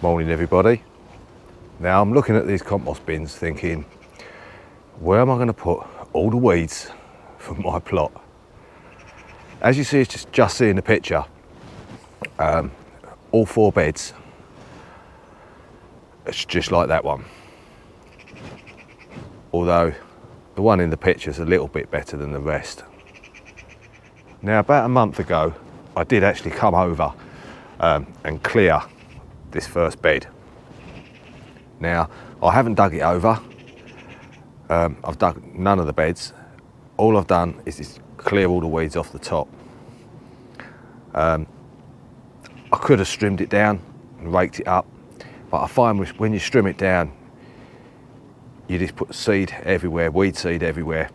Morning everybody. Now I'm looking at these compost bins thinking, where am I going to put all the weeds from my plot? As you see, it's just seeing the picture, all 4 beds, it's just like that one. Although the one in the picture is a little bit better than the rest. Now about a month ago, I did actually come over and clear this first bed. Now I haven't dug it over, I've dug none of the beds. All I've done is just clear all the weeds off the top. I could have trimmed it down and raked it up, but I find when you trim it down, you just put seed everywhere, weed seed everywhere.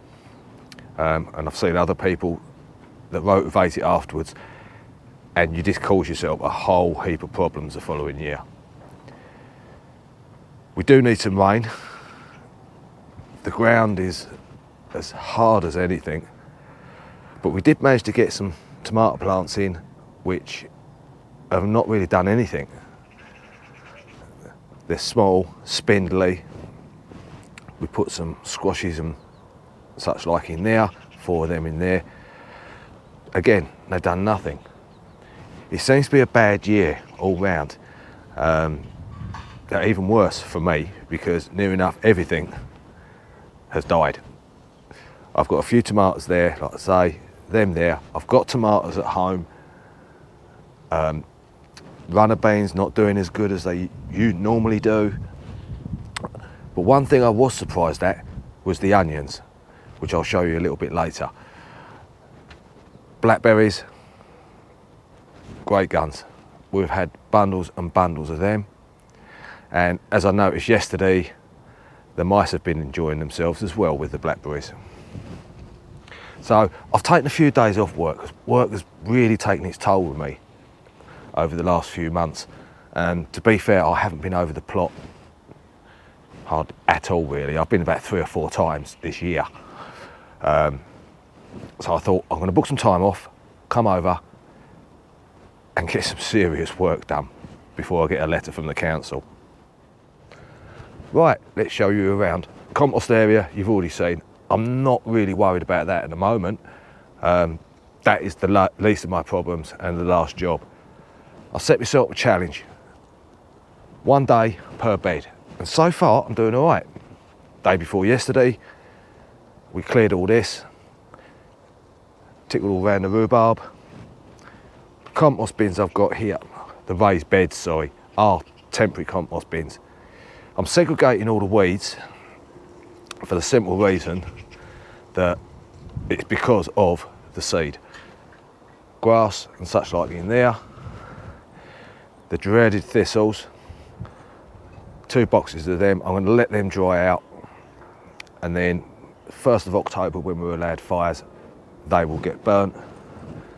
And I've seen other people that rotivate it afterwards, and you just cause yourself a whole heap of problems the following year. We do need some rain. The ground is as hard as anything, but we did manage to get some tomato plants in which have not really done anything. They're small, spindly. We put some squashes and such like in there, 4 of them in there. Again, they've done nothing. It seems to be a bad year all round. Even worse for me, because near enough everything has died. I've got a few tomatoes there, like I say, them there. I've got tomatoes at home. Runner beans not doing as good as you normally do. But one thing I was surprised at was the onions, which I'll show you a little bit later. Blackberries, great guns. We've had bundles and bundles of them. And as I noticed yesterday, the mice have been enjoying themselves as well with the blackberries. So I've taken a few days off work, because work has really taken its toll with me over the last few months. And to be fair, I haven't been over the plot hard at all really. I've been about 3 or 4 times this year. So I thought I'm going to book some time off, come over and get some serious work done before I get a letter from the council. Right, let's show you around. Compost area, you've already seen. I'm not really worried about that at the moment. That is the least of my problems and the last job. I set myself a challenge. 1 day per bed. And so far, I'm doing all right. Day before yesterday, we cleared all this. Tickled all around the rhubarb. The compost bins I've got here, the raised beds, sorry, are temporary compost bins. I'm segregating all the weeds for the simple reason that it's because of the seed. Grass and such like in there. The dreaded thistles, 2 boxes of them. I'm going to let them dry out, and then 1st of October, when we're allowed fires, they will get burnt.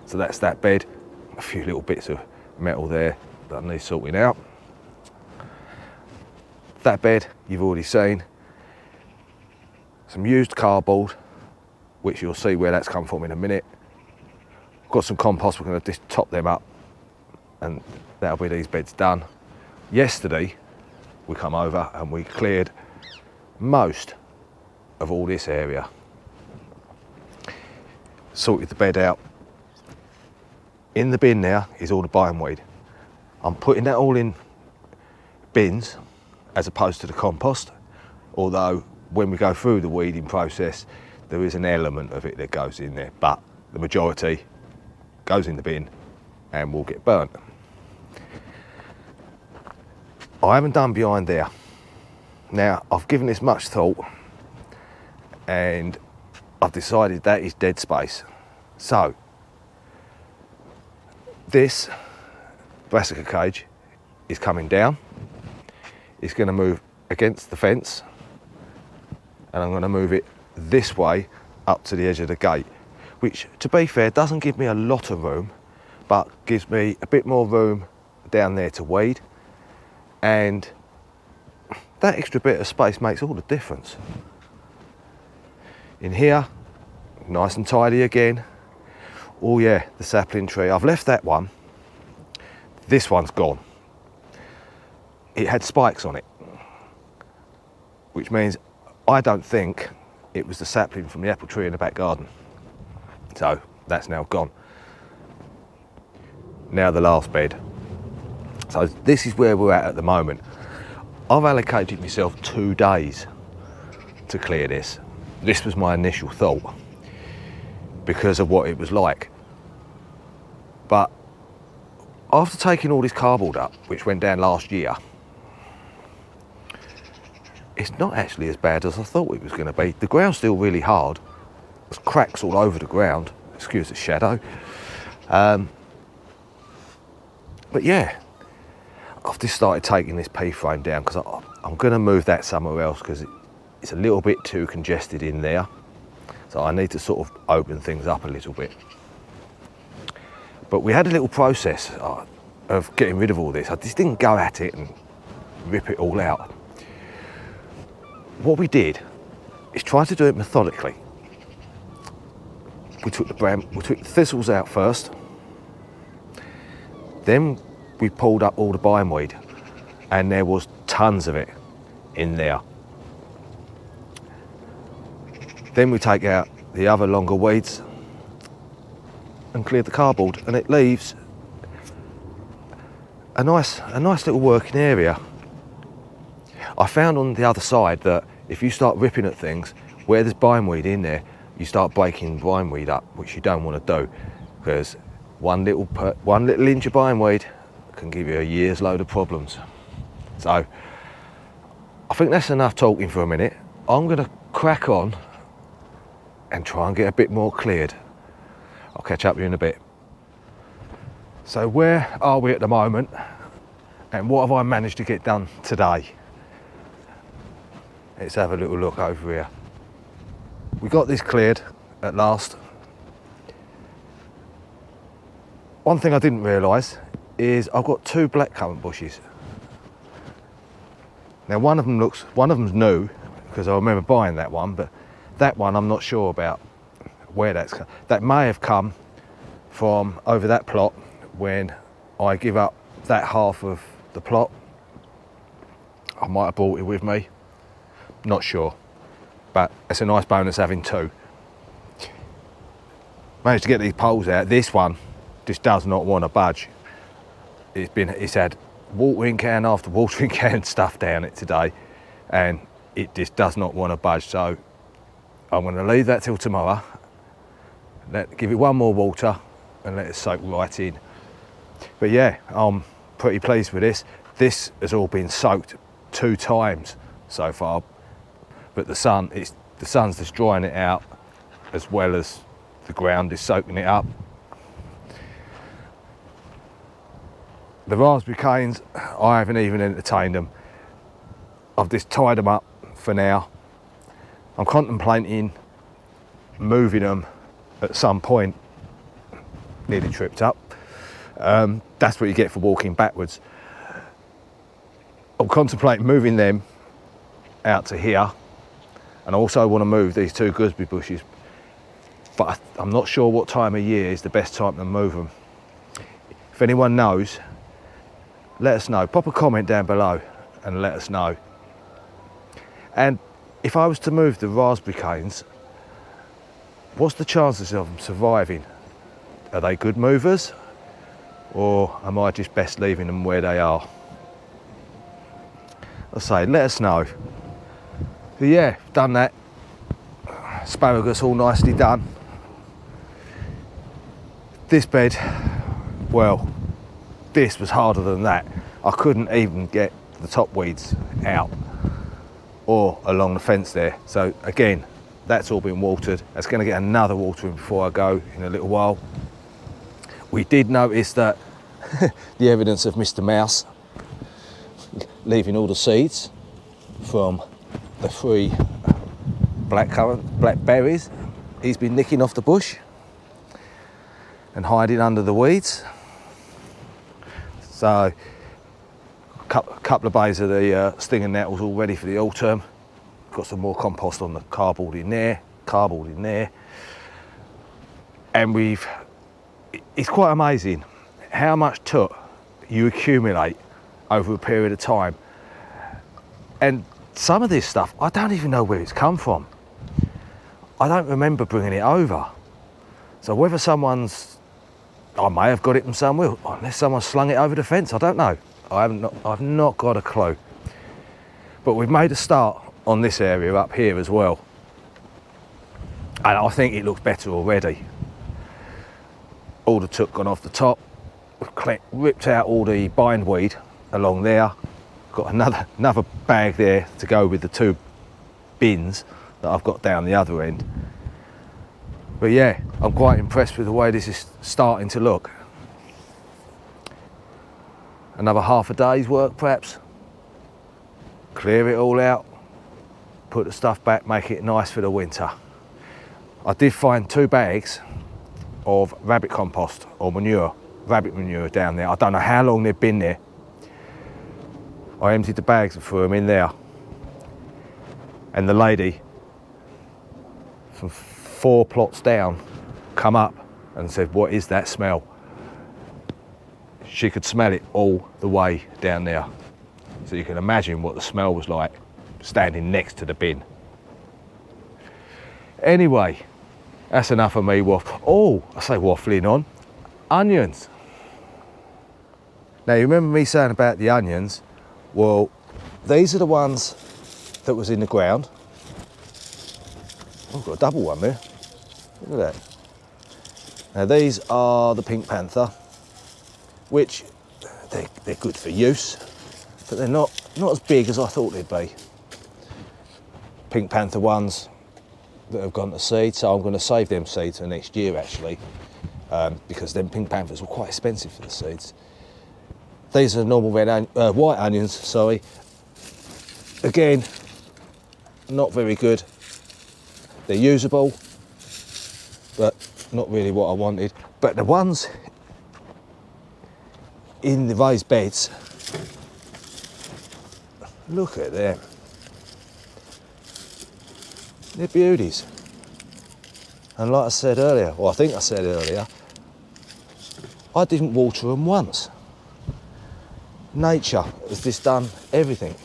So that's that bed. A few little bits of metal there that I need sorting out. That bed you've already seen. Some used cardboard, which you'll see where that's come from in a minute. Got some compost, we're going to just top them up, and that'll be these beds done. Yesterday we come over and we cleared most of all this area. Sorted the bed out. In the bin now is all the bindweed. I'm putting that all in bins as opposed to the compost, although when we go through the weeding process there is an element of it that goes in there, but the majority goes in the bin and will get burnt. I haven't done behind there. Now I've given this much thought and I've decided that is dead space. So this brassica cage is coming down. It's going to move against the fence, and I'm going to move it this way up to the edge of the gate, which to be fair doesn't give me a lot of room, but gives me a bit more room down there to weed, and that extra bit of space makes all the difference. In here, nice and tidy again. Oh yeah, the sapling tree, I've left that one. This one's gone. it had spikes on it, which means I don't think it was the sapling from the apple tree in the back garden. So that's now gone. Now the last bed. So this is where we're at the moment. I've allocated myself 2 days to clear this. This was my initial thought because of what it was like. But after taking all this cardboard up, which went down last year, it's not actually as bad as I thought it was going to be. The ground's still really hard. There's cracks all over the ground, excuse the shadow. But yeah, I've just started taking this P-frame down because I'm going to move that somewhere else because it's a little bit too congested in there. So I need to sort of open things up a little bit. But we had a little process of getting rid of all this. I just didn't go at it and rip it all out. What we did is try to do it methodically. We took the thistles out first. Then we pulled up all the bindweed, and there was tons of it in there. Then we take out the other longer weeds and clear the cardboard, and it leaves a nice little working area. I found on the other side that if you start ripping at things where there's bindweed in there, you start breaking bindweed up, which you don't want to do, because one little inch of bindweed can give you a year's load of problems. So I think that's enough talking for a minute. I'm going to crack on and try and get a bit more cleared. I'll catch up with you in a bit. So where are we at the moment, and what have I managed to get done today? Let's have a little look over here. We got this cleared at last. One thing I didn't realise is I've got 2 blackcurrant bushes. Now one of them's new because I remember buying that one, but that one I'm not sure about where that may have come from over that plot when I give up that half of the plot. I might have brought it with me, not sure, but it's a nice bonus having 2. Managed to get these poles out. This one just does not want to budge. It's had watering can after watering can stuff down it today, and it just does not want to budge. So I'm going to leave that till tomorrow. Give it one more water and let it soak right in. But yeah, I'm pretty pleased with this. This has all been soaked 2 times so far, but the sun's just drying it out as well as the ground is soaking it up. The raspberry canes, I haven't even entertained them. I've just tied them up for now. I'm contemplating moving them at some point. Nearly tripped up. That's what you get for walking backwards. I'm contemplating moving them out to here, and I also want to move these 2 gooseberry bushes, but I'm not sure what time of year is the best time to move them. If anyone knows, let us know. Pop a comment down below and let us know. And if I was to move the raspberry canes, what's the chances of them surviving? Are they good movers, or am I just best leaving them where they are? I say, let us know. So yeah, done that. Asparagus all nicely done. This bed, well, this was harder than that. I couldn't even get the top weeds out or along the fence there. So again, that's all been watered. That's going to get another watering before I go in a little while. We did notice that the evidence of Mr. Mouse leaving all the seeds from the 3 blackberries he's been nicking off the bush and hiding under the weeds. So a couple of bays of the stinging nettles all ready for the autumn. Got some more compost on the cardboard in there, and it's quite amazing how much tuck you accumulate over a period of time. And some of this stuff, I don't even know where it's come from. I don't remember bringing it over. So whether I may have got it from somewhere, unless someone slung it over the fence, I don't know. I've not got a clue. But we've made a start on this area up here as well. And I think it looks better already. All the took gone off the top. We've ripped out all the bindweed along there. Got another bag there to go with the 2 bins that I've got down the other end. But yeah, I'm quite impressed with the way this is starting to look. Another half a day's work perhaps. Clear it all out, put the stuff back, make it nice for the winter. I did find 2 bags of rabbit compost or manure, rabbit manure down there. I don't know how long they've been there. I emptied the bags and threw them in there. And the lady from 4 plots down come up and said, "What is that smell?" She could smell it all the way down there. So you can imagine what the smell was like standing next to the bin. Anyway, that's enough of me waffling on. Onions. Now you remember me saying about the onions? Well, these are the ones that was in the ground. I've got a double one there. Look at that. Now these are the Pink Panther, which they're good for use, but they're not as big as I thought they'd be. Pink Panther ones that have gone to seed, so I'm going to save them seeds for next year actually, because them Pink Panthers were quite expensive for the seeds. These are normal white onions, sorry. Again, not very good. They're usable, but not really what I wanted. But the ones in the raised beds, look at them. They're beauties. And like I said earlier, or I think I said earlier, I didn't water them once. Nature has just done everything.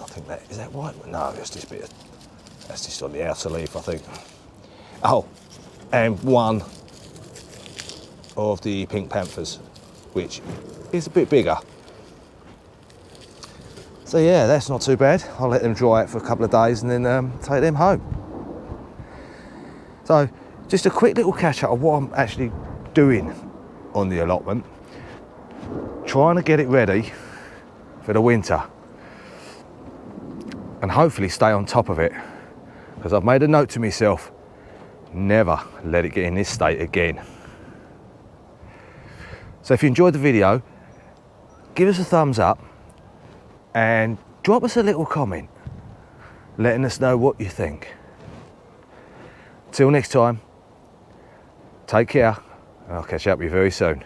I think is that white? No, that's just that's just on the outer leaf, I think. Oh, and one of the Pink Panthers, which is a bit bigger. So yeah, that's not too bad. I'll let them dry out for a couple of days and then take them home. So just a quick little catch up of what I'm actually doing on the allotment. Trying to get it ready for the winter and hopefully stay on top of it, because I've made a note to myself, never let it get in this state again. So if you enjoyed the video, give us a thumbs up and drop us a little comment letting us know what you think. Till next time, take care and I'll catch up with you very soon.